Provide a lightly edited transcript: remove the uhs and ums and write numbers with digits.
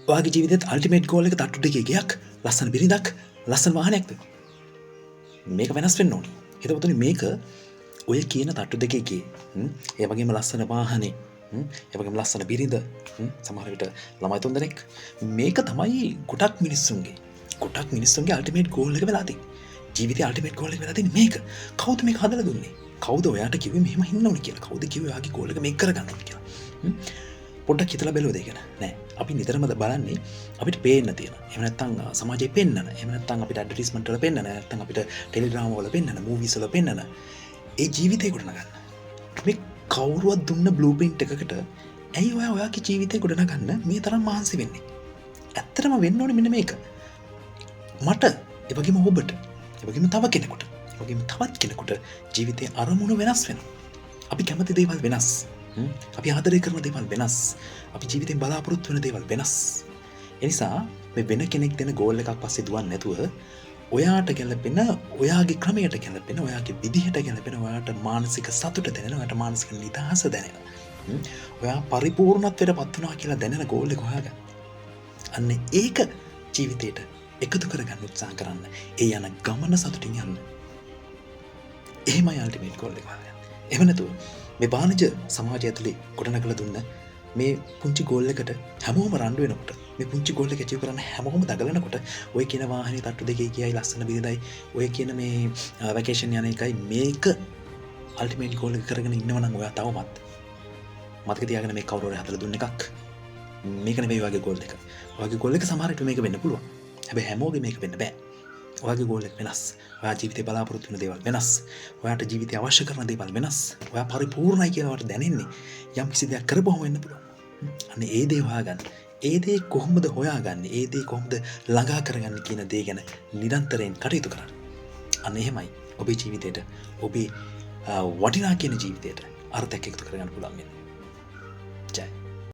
ඔයාගේ ජීවිතේත් ultimate goal එක තට්ටු දෙකේ ගයක් ලස්සන බිරිඳක් ලස්සන වාහනයක්ද මේක වෙනස් වෙන්න ඕනේ. එතකොටනේ මේක ඔය කියන තට්ටු දෙකේ ඒ වගේම ලස්සන වාහනේ ඒ වගේම ලස්සන බිරිඳ සමහර විට ළමයි තුන්දෙනෙක් මේක තමයි ගොඩක් මිනිස්සුන්ගේ අල්ටිමේට් ගෝල් එක වෙලා තියෙන්නේ. ජීවිතේ අල්ටිමේට් ගෝල් එක වෙලා තියෙන්නේ මේක. කවුද මේක හදලා දුන්නේ? කවුද ඔයාට කිව්වේ මෙහෙම ඉන්න ඕනේ කියලා? කවුද කිව්වේ ඔයාගේ ගෝල් එක මේක කරගන්න ඕනේ කියලා? පොඩ්ඩක් හිතලා බලුවද ඒක නෑ. අපි නිතරම බලන්නේ අපිට පේන්න තියෙන. එහෙම නැත්නම් සමාජයේ පෙන්නන. එහෙම නැත්නම් අපිට ඇඩ්වර්ටයිස්මන්ට් වල පෙන්නන. නැත්නම් අපිට ටෙලිග්‍රාම වල පෙන්නන, මූවිස් වල පෙන්නන. ඒ ජීවිතේ ගොඩනගන්න. මේ කවුරුවත් දුන්න බ්ලූප්‍රින්ට් එකකට ඇයි ඔයාගේ ජීවිතේ ගොඩනගන්න මේ තරම් මහන්සි වෙන්නේ? ඇත්තටම වෙන්න ඕනේ මෙන්න මේක. මට ඒ වගේම ඔබට ඒ වගේම තව කෙනෙකුට ඒ වගේම තවත් කෙනෙකුට ජීවිතේ අරමුණු වෙනස් වෙනවා. අපි කැමති දේවල් වෙනස්. අපි ආදරය කරන දේවල් වෙනස්. අපි ජීවිතෙන් බලාපොරොත්තු වෙන දේවල් වෙනස්. ඒ නිසා මේ වෙන කෙනෙක් දෙන ගෝල් එකක් පස්සේ දුවන්නේ නැතුව ඔයාට ගැලපෙන, ඔයාගේ ක්‍රමයට ගැලපෙන, ඔයාගේ විදිහට ගැලපෙන, ඔයාට මානසික සතුට දැනෙන, ඔයාට මානසික නිදහස දැනෙන. ඔයා පරිපූර්ණත්වයට පත් වෙනවා කියලා දැනෙන ගෝල් එක හොයාගන්න. අන්න ඒක ජීවිතේට එකතු කරගන්න උත්සාහ කරන්න. ඒ යන ගමන සතුටින් යන්න. එහෙමයි අල්ටිමේට් ගෝල් එක හොයාගන්න. එහෙම නැතුව මේ වාණිජ සමාජය ඇතුලේ ගොඩනගලා දුන්න මේ පුංචි ගෝල් එකට හැමෝම රණ්ඩු වෙනකොට, මේ පුංචි ගෝල් එක අචීව් කරන්න හැමෝම දඟලනකොට ඔය කියන වාහනේ තට්ටු දෙකේ කියයි ලස්සන බිරිඳයි ඔය කියන මේ වැකේෂන් යන එකයි මේක අල්ටිමේට් ගෝල් එක කරගෙන ඉන්නවනම් ඔයා තවමත් මතක තියාගන්න මේ කවුරු හරි හදලා දුන්න එකක් මේක නෙවෙයි ඔයාගේ ගෝල් එක. ඔයාගේ ගෝල් එක සමහර විට මේක වෙන්න පුළුවන්. හැබැයි හැමෝගේ මේක වෙන්න බෑ. ඔයාගේ ගෝල් එක වෙනස්. ඔයා ජීවිතේ බලාපොරොත්තු වෙන දේවල් වෙනස්. ඔයාට ජීවිතේ අවශ්‍ය කරන දේවල් වෙනස්. ඔයා පරිපූර්ණයි කියලා ඔයාට දැනෙන්නේ යම් කිසි දෙයක් කරපුවම වෙන්න පුළුවන්. අන්න ඒ දේ හොයාගන්න. ඒ දේ කොහොමද හොයාගන්නේ? ඒ දේ කොහොමද ළඟා කරගන්නේ කියන දේ ගැන නිරන්තරයෙන් කටයුතු කරන්න. අන්න එහෙමයි ඔබේ ජීවිතේට ඔබේ වටිනා කියන ජීවිතයට අර්ථයක් එකතු කරගන්න පුළුවන් වෙන්නේ.